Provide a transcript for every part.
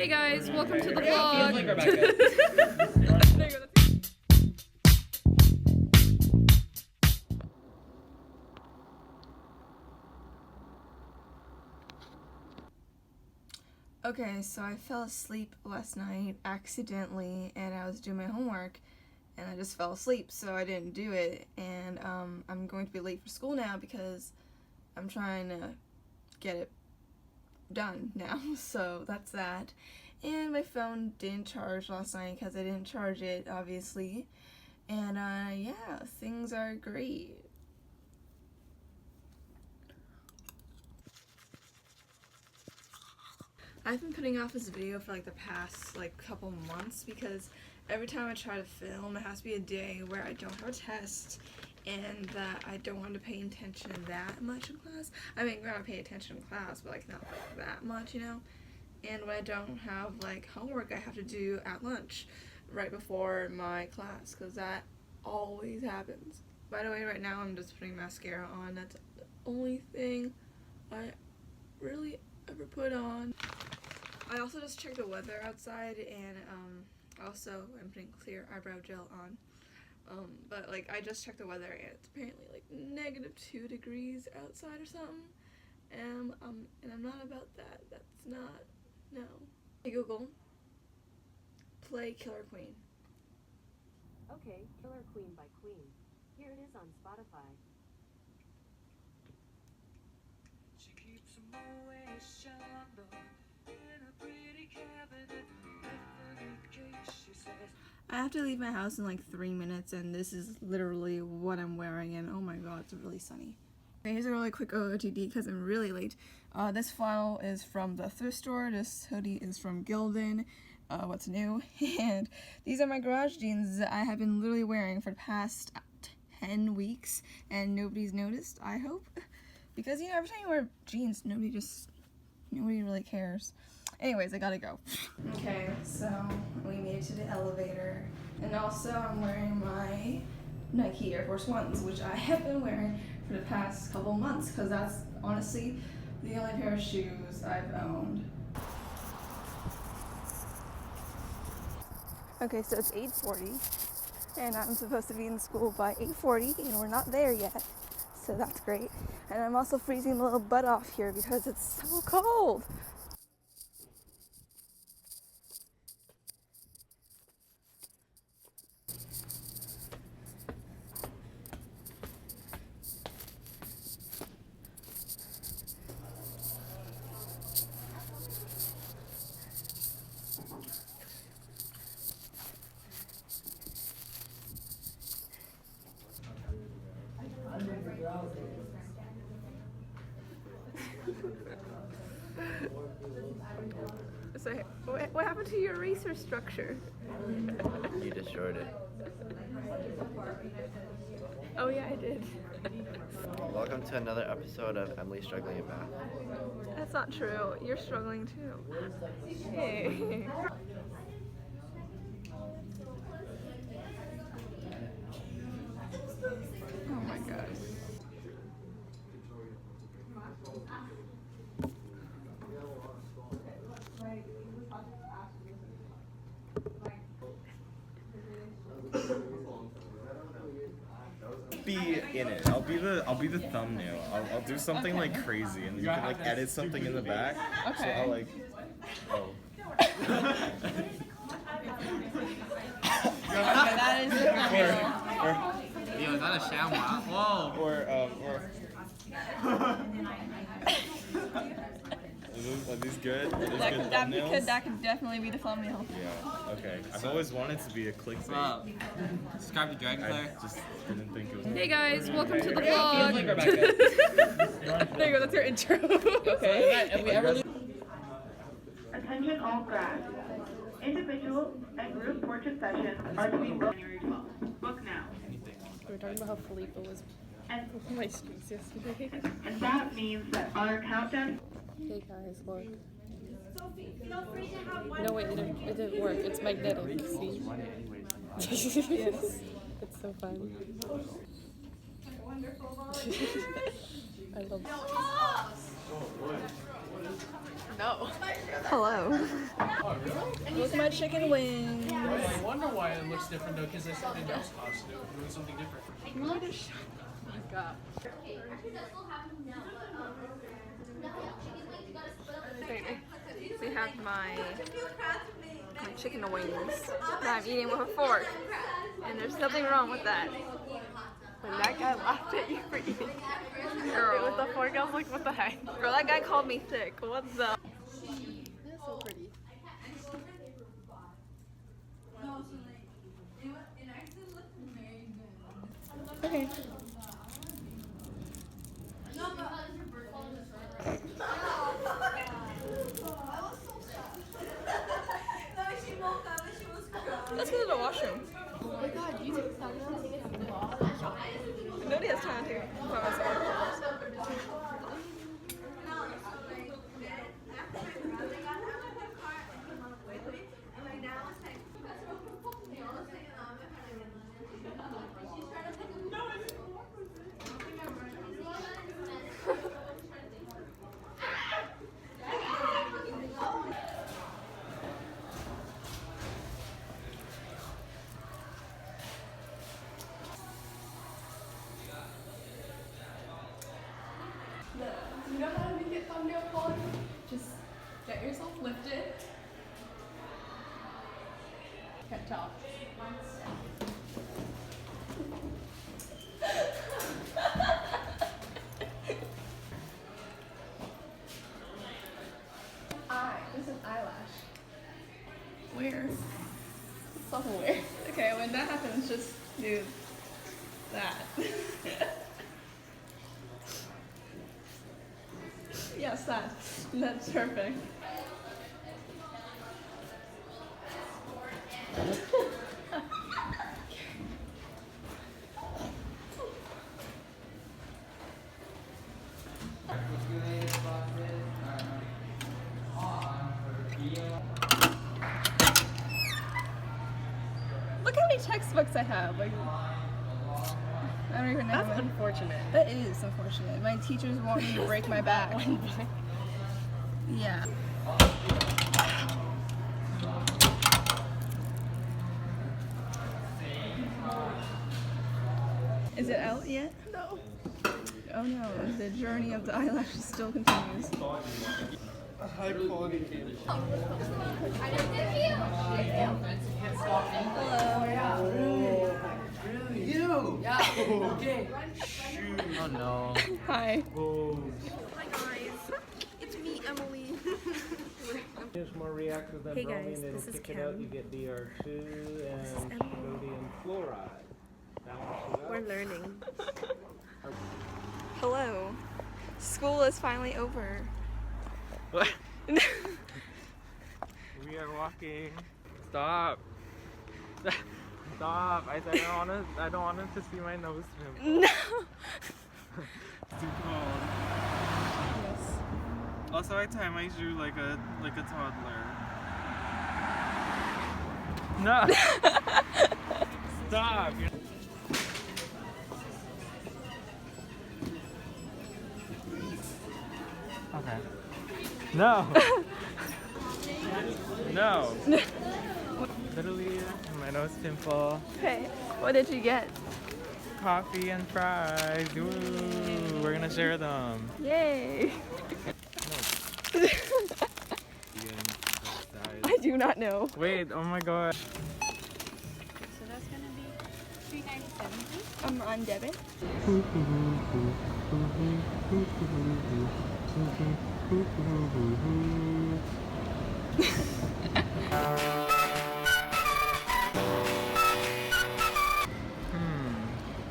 Hey guys, welcome to the vlog. Feels like Rebecca. There you go. Okay, so I fell asleep last night accidentally, and I was doing my homework, and I just fell asleep, so I didn't do it. And I'm going to be late for school now because I'm trying to get it done now. So that's that. And my phone didn't charge last night because I didn't charge it, obviously. And yeah, things are great. I've been putting off this video for like the past couple months because every time I try to film, it has to be a day where I don't have a test and that I don't want to pay attention that much in class. I mean, I'm gonna pay attention in class, but like not like that much, you know? And when I don't have like homework I have to do at lunch right before my class, because that always happens. By the way, right now I'm just putting mascara on. That's the only thing I really ever put on. I also just checked the weather outside, and also I'm putting clear eyebrow gel on. But like I just checked the weather, and it's apparently like -2 degrees outside or something. And I'm not about that. That's not, no. Hey Google, play Killer Queen. Okay, Killer Queen by Queen. Here it is on Spotify. She keeps a Moet Chandon in a pretty cabinet with a case, she says. I have to leave my house in like 3 minutes, and this is literally what I'm wearing, and oh my god, it's really sunny. Okay, here's a really quick OOTD because I'm really late. This flannel is from the thrift store, this hoodie is from Gildan, what's new, and these are my garage jeans that I have been literally wearing for the past 10 weeks, and nobody's noticed, I hope. Because, you know, every time you wear jeans, nobody really cares. Anyways, I gotta go. Okay, so we made it to the elevator. And also I'm wearing my Nike Air Force Ones, which I have been wearing for the past couple months, because that's honestly the only pair of shoes I've owned. Okay, so it's 8:40, and I'm supposed to be in school by 8:40, and we're not there yet. So that's great. And I'm also freezing the little butt off here because it's so cold. So, what happened to your eraser structure? You destroyed it. Oh yeah, I did. Welcome to another episode of Emily Struggling in Math. That's not true. You're struggling too. Hey. Oh my gosh. Be in it. I'll be the thumbnail. I'll do something like crazy, and you can like edit something in the back. Okay. So I'll like, oh. That is the thumbnail. Yo, is that a ShamWow? Whoa. Are these good? Are these good thumbnails? That could definitely be the thumbnail. Yeah. Okay. I've always wanted to be a clickbait. Subscribe to Dragon I Slayer. just didn't think it was. Hey guys, welcome to the Feels vlog. like Rebecca. There you go, that's your intro. Okay. Have we ever Attention all grads. Individual and group portrait sessions are to be booked January 12th. Book now. We were talking about how Felipe was And, on my streets yesterday. and that means that our countdown. Hey guys, look. No wait, it didn't work. It's magnetic, see? Yes. It's so fun. I love No. Hello. Oh, really? Look at my chicken wings. I wonder why it looks different though, because there's something else costume doing something different. Oh my god. We have my chicken wings that I'm eating with a fork, and there's nothing wrong with that. When that guy laughed at you for eating Girl, with the fork, I was like, what the heck? girl, that guy called me thick. What the? That's so pretty. Okay. Let's go to the washroom. Oh my god, you take that. Nobody has time to. You know how to make it thumbnail quality? Just get yourself lifted. Can't tell. This is eyelash. Where? Somewhere. Okay, when that happens, just do that. Yes, that's perfect. Look how many textbooks I have. Like, I don't even know. That's unfortunate. That is unfortunate. My teachers want me to break my back. Yeah. Is it out yet? No. Oh no, the journey of the eyelashes still continues. A high quality game. You! Yeah. Okay. Shoot. Oh no. Hi. Oh. Hi guys, it's me, Emily. It's more reactive than Hey bromine, guys, it'll this is kick it out, Chem. you get DR2 and Emily. sodium fluoride. Balance it out. We're learning. Hello. School is finally over. What? We are walking. Stop. Stop. I said I don't want him to see my nose pimple. No. It's too cold. Yes. Also, I tie my shoe like a toddler. No. Stop. Okay. No. No. Literally, my nose pimple. Okay, what did you get? Coffee and fries. Ooh, we're gonna share them. Yay. No. I do not know. Wait, oh my god. So that's gonna be $3.97. I'm on debit.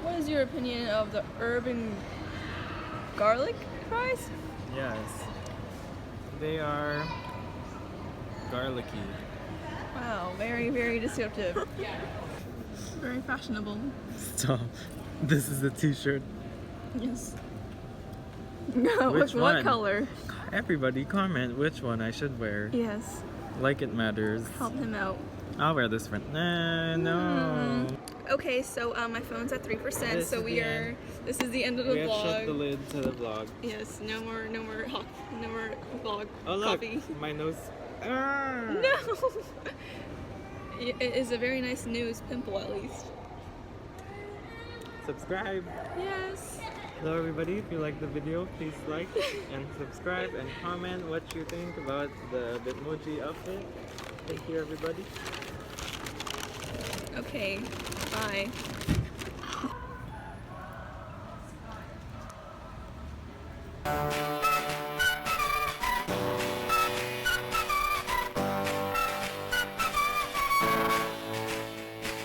What is your opinion of the urban garlic fries? Yes. They are garlicky. Wow, very, very descriptive. Very fashionable. Stop. This is a t-shirt. Yes. No, Which what one? color? Everybody comment which one I should wear. Yes. Like it matters. Help him out. I'll wear this one. Nah, no. Okay, so my phone's at 3%, This so is we the are. end. This is the end of the We have vlog. shut the lid to the vlog. Yes, no more vlog. Oh look, coffee. my nose. Ah! No. It is a very nice nose pimple, at least. Subscribe. Yes. Hello everybody, if you like the video, please like and subscribe and comment what you think about the Bitmoji outfit. Thank you everybody. Okay. Bye.